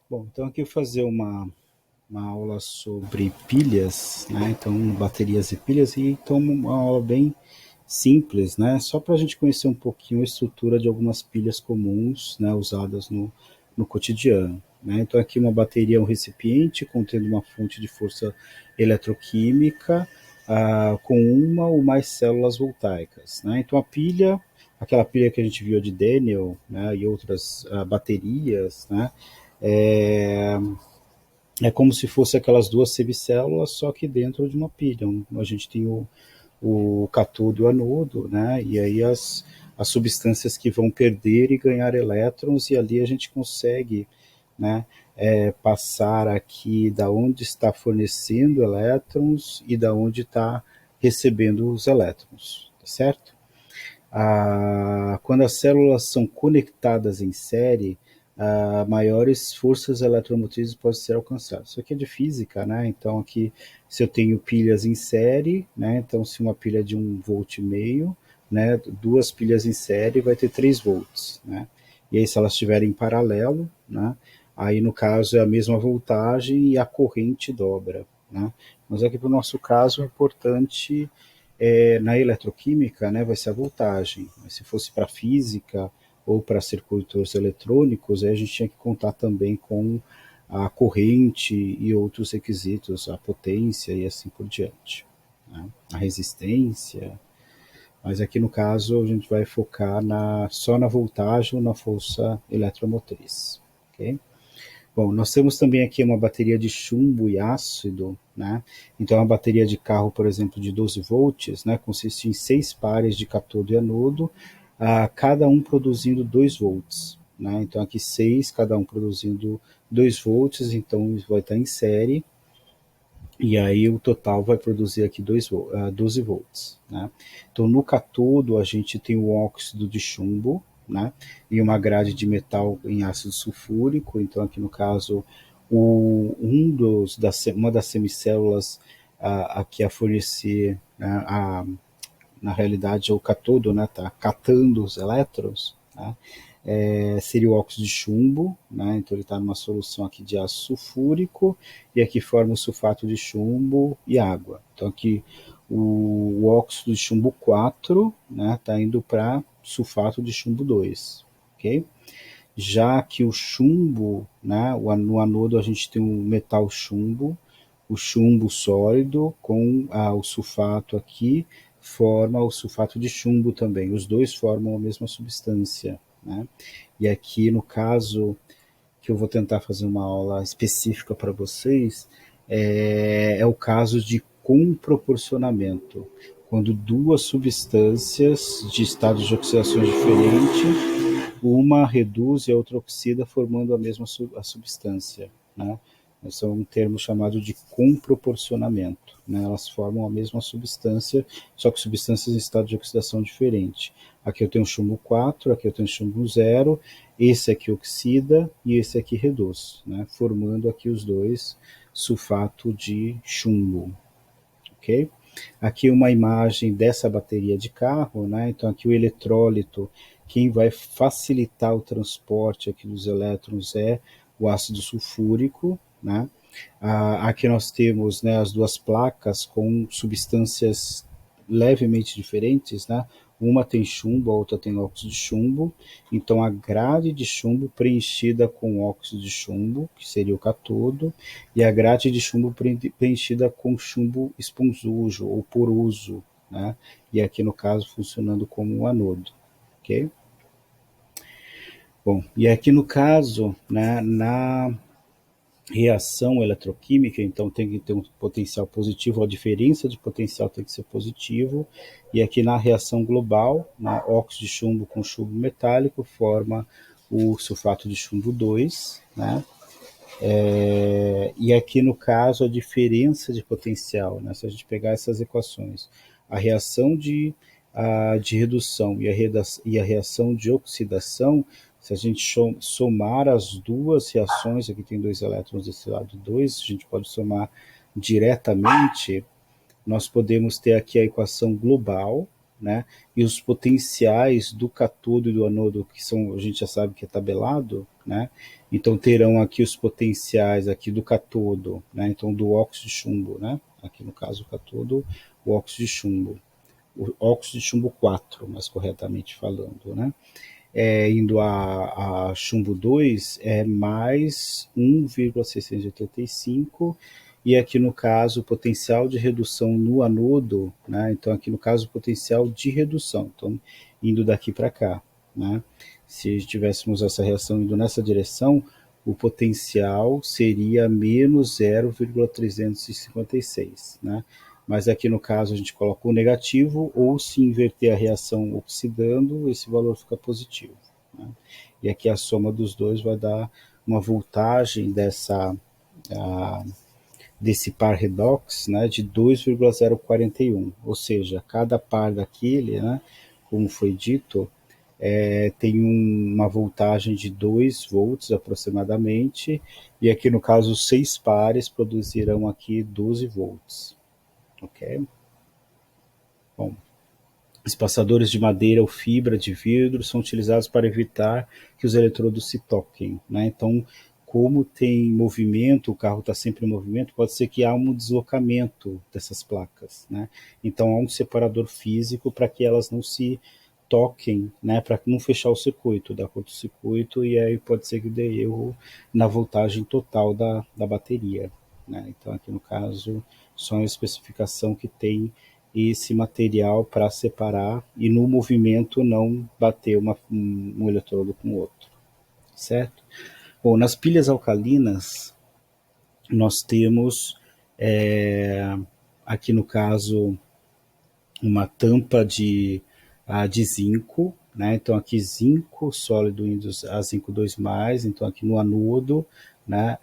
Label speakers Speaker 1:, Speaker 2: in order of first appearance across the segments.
Speaker 1: Bom, então aqui eu vou fazer uma aula sobre pilhas, né? Então, baterias e pilhas, e então uma aula bem simples, né? Só para a gente conhecer um pouquinho a estrutura de algumas pilhas comuns, né? Usadas no cotidiano, né? Então, aqui uma bateria é um recipiente contendo uma fonte de força eletroquímica com uma ou mais células voltaicas, né? Então, a pilha, aquela pilha que a gente viu de Daniel, né? E outras baterias, né? É, é como se fosse aquelas duas semicélulas, só que dentro de uma pilha. A gente tem o cátodo e o anodo, né? E aí as substâncias que vão perder e ganhar elétrons, e ali a gente consegue, né, passar aqui da onde está fornecendo elétrons e da onde está recebendo os elétrons, tá certo? Quando as células são conectadas em série, maiores forças eletromotrizes podem ser alcançadas. Isso aqui é de física, né? Então aqui, se eu tenho pilhas em série, né? Então se uma pilha de 1,5 V, né? Duas pilhas em série vai ter 3 volts, né? E aí se elas estiverem em paralelo, né? Aí no caso é a mesma voltagem e a corrente dobra, né? Mas aqui para o nosso caso é importante na eletroquímica, né, vai ser a voltagem. Mas se fosse para física ou para circuitos eletrônicos, aí a gente tinha que contar também com a corrente e outros requisitos, a potência e assim por diante, né? A resistência. Mas aqui no caso a gente vai focar só na voltagem ou na força eletromotriz. Ok? Bom, nós temos também aqui uma bateria de chumbo e ácido, né? Então, a bateria de carro, por exemplo, de 12 volts, né, consiste em 6 pares de cátodo e anodo, cada um produzindo 2 volts, né? Então, aqui 6, cada um produzindo 2 volts, então vai estar em série, e aí o total vai produzir aqui 12 volts, né? Então, no cátodo, a gente tem o óxido de chumbo, né? E uma grade de metal em ácido sulfúrico. Então, aqui no caso, uma das semicélulas aqui a fornecer, né, na realidade, o cátodo, né, tá catando os elétrons, né, seria o óxido de chumbo, né, então ele está numa solução aqui de ácido sulfúrico, e aqui forma o sulfato de chumbo e água. Então aqui o óxido de chumbo 4, né, está indo para sulfato de chumbo 2, ok? Já que o chumbo, né, no anodo a gente tem o metal chumbo, o chumbo sólido com o sulfato aqui, forma o sulfato de chumbo também. Os dois formam a mesma substância, né? E aqui, no caso, que eu vou tentar fazer uma aula específica para vocês, é o caso de comproporcionamento, quando duas substâncias de estados de oxidação diferentes, uma reduz e a outra oxida, formando a mesma a substância, né? Esse é um termo chamado de comproporcionamento, né? Elas formam a mesma substância, só que substâncias em estado de oxidação diferente. Aqui eu tenho chumbo 4, aqui eu tenho chumbo 0, esse aqui oxida e esse aqui reduz, né? Formando aqui os dois sulfato de chumbo, ok? Aqui uma imagem dessa bateria de carro, né? Então aqui o eletrólito, quem vai facilitar o transporte aqui dos elétrons é o ácido sulfúrico, né? Aqui nós temos, né, as duas placas com substâncias levemente diferentes, né? Uma tem chumbo, a outra tem óxido de chumbo. Então a grade de chumbo preenchida com óxido de chumbo, que seria o cátodo, e a grade de chumbo preenchida com chumbo esponjoso ou poroso, né? E aqui no caso funcionando como um anodo, ok? Bom, e aqui no caso, né, na reação eletroquímica, então tem que ter um potencial positivo, a diferença de potencial tem que ser positivo, e aqui na reação global, né, óxido de chumbo com chumbo metálico forma o sulfato de chumbo 2, né? E aqui no caso a diferença de potencial, né, se a gente pegar essas equações, a reação de redução e a reação de oxidação, se a gente somar as duas reações, aqui tem 2 elétrons desse lado 2, a gente pode somar diretamente, nós podemos ter aqui a equação global, né, e os potenciais do cátodo e do anodo, que são, a gente já sabe que é tabelado, né, então terão aqui os potenciais aqui do cátodo, né, então do óxido de chumbo, né, aqui no caso o cátodo, o óxido de chumbo, o óxido de chumbo 4, mais corretamente falando, né, indo a chumbo 2 é mais 1,685, e aqui no caso o potencial de redução no anodo, né? Então aqui no caso o potencial de redução, então indo daqui para cá, né? Se tivéssemos essa reação indo nessa direção, o potencial seria menos 0,356, né? Mas aqui no caso a gente coloca o negativo, ou se inverter a reação oxidando, esse valor fica positivo, né? E aqui a soma dos dois vai dar uma voltagem desse par redox, né, de 2,041, ou seja, cada par daquele, né, como foi dito, tem uma voltagem de 2 volts aproximadamente, e aqui no caso 6 pares produzirão aqui 12 volts, ok? Bom, espaçadores de madeira ou fibra de vidro são utilizados para evitar que os eletrodos se toquem, né? Então, como tem movimento, o carro está sempre em movimento, pode ser que há um deslocamento dessas placas, né? Então, há um separador físico para que elas não se toquem, né? Para não fechar o circuito, dar curto-circuito, e aí pode ser que dê erro na voltagem total da bateria, né? Então, aqui no caso, só uma especificação que tem esse material para separar e no movimento não bater um eletrodo com o outro, certo? Bom, nas pilhas alcalinas nós temos aqui no caso uma tampa de zinco, né? Então aqui zinco sólido indo a zinco 2+, então aqui no anodo, né,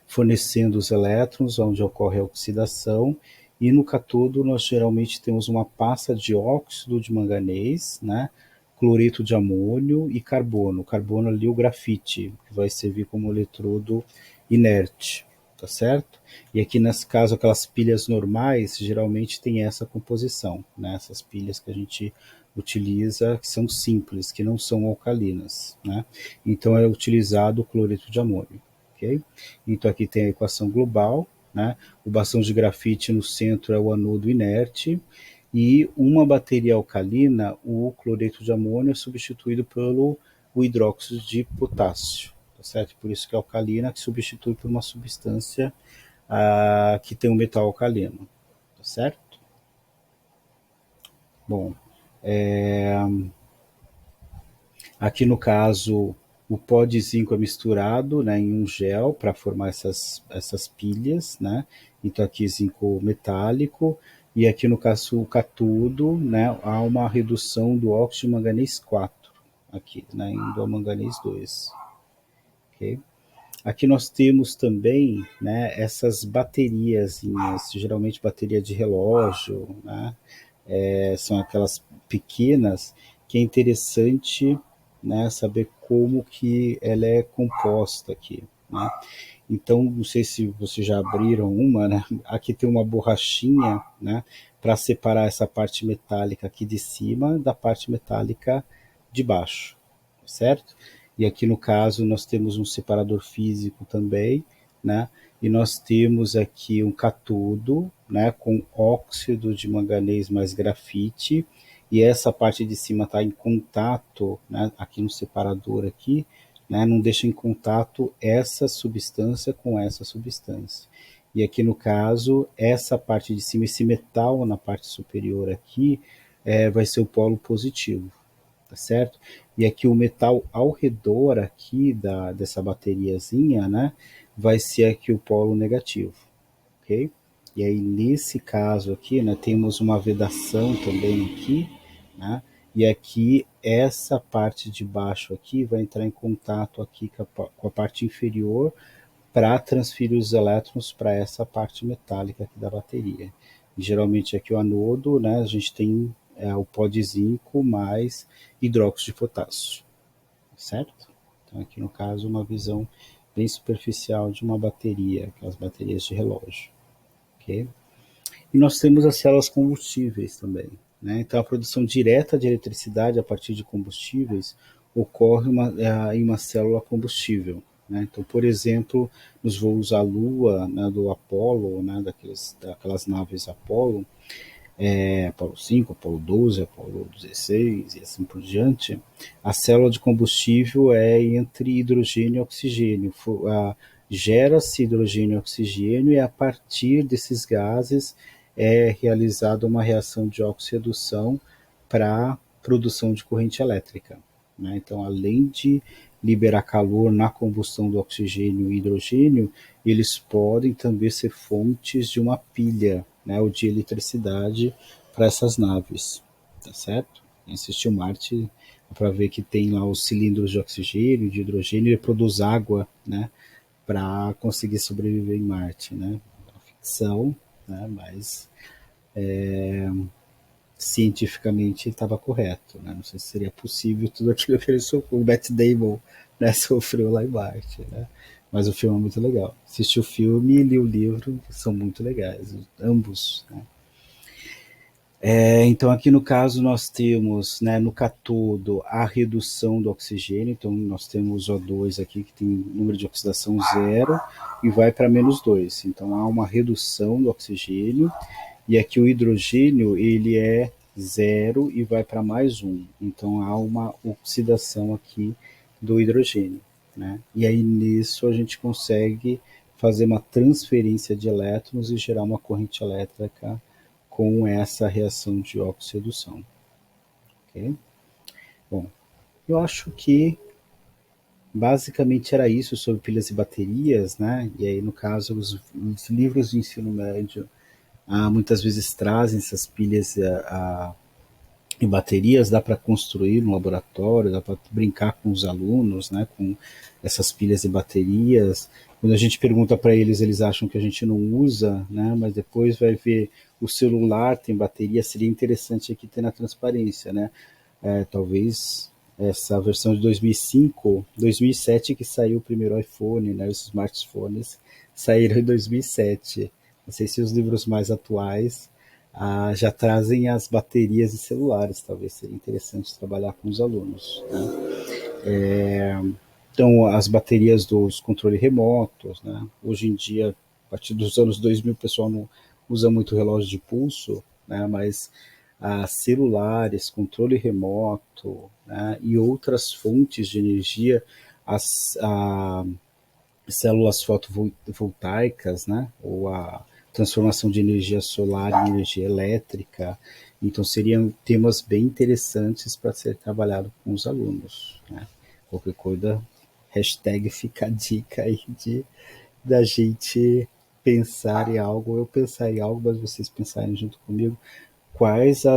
Speaker 1: fornecendo os elétrons, onde ocorre a oxidação, e no cátodo nós geralmente temos uma pasta de óxido de manganês, né, cloreto de amônio e carbono. Carbono ali o grafite, que vai servir como eletrodo inerte, tá certo? E aqui nesse caso aquelas pilhas normais geralmente tem essa composição, né, essas pilhas que a gente utiliza, que são simples, que não são alcalinas, né? Então é utilizado o cloreto de amônio. Okay? Então aqui tem a equação global, né? O bastão de grafite no centro é o anodo inerte, e uma bateria alcalina, o cloreto de amônio é substituído pelo o hidróxido de potássio, tá certo? Por isso que é alcalina, que substitui por uma substância que tem um metal alcalino, tá certo? Bom, aqui no caso o pó de zinco é misturado, né, em um gel para formar essas pilhas, né? Então aqui zinco metálico, e aqui no caso o cátodo, né, há uma redução do óxido de manganês 4, aqui, né, indo ao manganês 2. Okay? Aqui nós temos também, né, essas baterias, geralmente bateria de relógio, né, são aquelas pequenas, que é interessante, né, saber como que ela é composta aqui, né? Então, não sei se vocês já abriram uma, né? Aqui tem uma borrachinha, né, para separar essa parte metálica aqui de cima da parte metálica de baixo, certo? E aqui no caso nós temos um separador físico também, né? E nós temos aqui um cátodo, né, com óxido de manganês mais grafite, e essa parte de cima está em contato, né, aqui no separador aqui, né, não deixa em contato essa substância com essa substância. E aqui no caso, essa parte de cima, esse metal na parte superior aqui, vai ser o polo positivo, tá certo? E aqui o metal ao redor aqui dessa bateriazinha, né, vai ser aqui o polo negativo, ok? E aí nesse caso aqui, né, temos uma vedação também aqui, né? E aqui essa parte de baixo aqui vai entrar em contato aqui com a parte inferior para transferir os elétrons para essa parte metálica aqui da bateria. E, geralmente aqui o anodo, né, a gente tem o pó de zinco mais hidróxido de potássio, certo? Então aqui no caso uma visão bem superficial de uma bateria, aquelas baterias de relógio, ok? E nós temos as células combustíveis também, né? Então, a produção direta de eletricidade a partir de combustíveis ocorre em uma célula combustível, né? Então, por exemplo, nos voos à Lua, né, do Apollo, né, daquelas naves Apollo, Apolo 5, Apolo 12, Apolo 16 e assim por diante, a célula de combustível é entre hidrogênio e oxigênio. Gera-se hidrogênio e oxigênio e a partir desses gases é realizada uma reação de oxirredução para produção de corrente elétrica, né? Então, além de liberar calor na combustão do oxigênio e hidrogênio, eles podem também ser fontes de uma pilha, né, ou de eletricidade para essas naves, tá certo? Quem assistiu Marte para ver que tem lá os cilindros de oxigênio, de hidrogênio, ele produz água, né, para conseguir sobreviver em Marte, né? É uma ficção, né, mas cientificamente estava correto, né? Não sei se seria possível tudo aquilo que ele sofreu, o Matt Damon, né, sofreu lá em Marte, né? Mas o filme é muito legal. Assisti o filme e li o livro, são muito legais, ambos, né? Então, aqui no caso, nós temos, né, no catodo a redução do oxigênio. Então, nós temos O2 aqui, que tem número de oxidação zero, e vai para -2. Então, há uma redução do oxigênio, e aqui o hidrogênio ele é zero e vai para +1. Então, há uma oxidação aqui do hidrogênio, né? E aí, nisso, a gente consegue fazer uma transferência de elétrons e gerar uma corrente elétrica com essa reação de oxirredução. Okay? Bom, eu acho que basicamente era isso sobre pilhas e baterias, né? E aí, no caso, os livros de ensino médio muitas vezes trazem essas pilhas e baterias, dá para construir no laboratório, dá para brincar com os alunos, né, com essas pilhas e baterias. Quando a gente pergunta para eles, eles acham que a gente não usa, né, mas depois vai ver o celular tem bateria, seria interessante aqui ter na transparência, né? Talvez essa versão de 2005, 2007 que saiu o primeiro iPhone, né, os smartphones saíram em 2007. Não sei se os livros mais atuais já trazem as baterias de celulares, talvez seria interessante trabalhar com os alunos, né? Então, as baterias dos controles remotos, né? Hoje em dia, a partir dos anos 2000, o pessoal não usa muito relógio de pulso, né? Mas celulares, controle remoto, né? E outras fontes de energia, as células fotovoltaicas, né? Ou a transformação de energia solar em energia elétrica. Então, seriam temas bem interessantes para ser trabalhado com os alunos, né? Qualquer coisa, hashtag fica a dica aí da gente pensar em algo, eu pensar em algo, mas vocês pensarem junto comigo, quais a,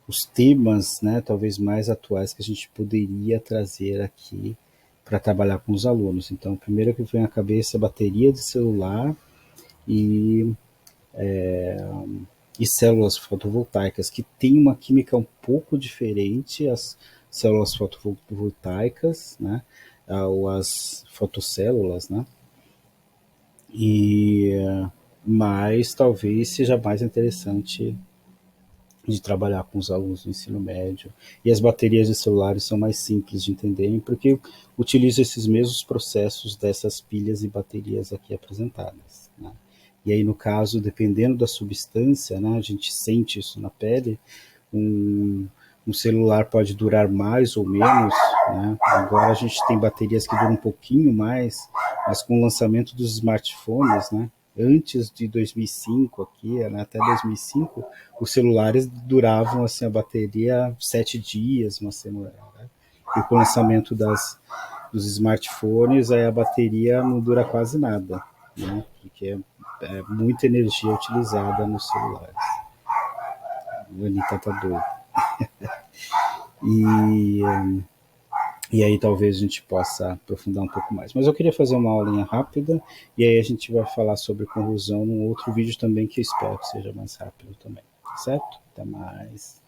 Speaker 1: os temas, né, talvez mais atuais que a gente poderia trazer aqui para trabalhar com os alunos. Então, o primeiro que vem à cabeça é bateria de celular e, e células fotovoltaicas, que tem uma química um pouco diferente, as células fotovoltaicas, né, ou as fotocélulas, né, e mas talvez seja mais interessante de trabalhar com os alunos do ensino médio. E as baterias de celulares são mais simples de entenderem, porque utilizam esses mesmos processos dessas pilhas e baterias aqui apresentadas, né? E aí, no caso, dependendo da substância, né, a gente sente isso na pele, um celular pode durar mais ou menos, né? Agora a gente tem baterias que duram um pouquinho mais, mas com o lançamento dos smartphones, né, antes de 2005 aqui, né, até 2005, os celulares duravam assim a bateria 7 dias, uma semana, né? E com o lançamento dos smartphones, aí a bateria não dura quase nada, né? Porque é muita energia utilizada nos celulares. O Anitta tá doido. E, e aí talvez a gente possa aprofundar um pouco mais. Mas eu queria fazer uma aulinha rápida, e aí a gente vai falar sobre corrosão num outro vídeo também, que eu espero que seja mais rápido também. Certo? Até mais.